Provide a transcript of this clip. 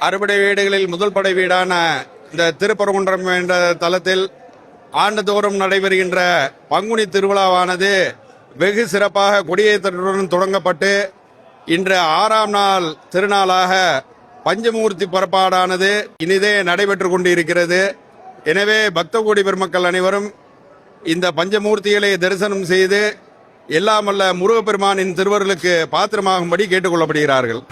அறுபடை வீடுகளில் முதல் படை வீடான இந்த திருப்பரங்குன்றம் என்ற தலத்தில் ஆண்டுதோறும் நடைபெறுகின்ற பங்குனி திருவிழாவானது வெகு சிறப்பாக கொடியேற்றத்துடன் தொடங்கப்பட்டு இன்று 6ஆம் நாள் திருநாளாக பஞ்சமூர்த்தி புறப்பாடானது இனிதே நடைபெற்றுக் கொண்டிருக்கிறது. எனவே பக்த கோடி பெருமக்கள் அனைவரும் இந்த பஞ்சமூர்த்திகளை தரிசனம் செய்து எல்லாம் வல்ல முருகப்பெருமானின் திருவருளுக்கு பாத்திரமாகும்படி கேட்டுக் கொள்ளப்படுகிறார்கள்.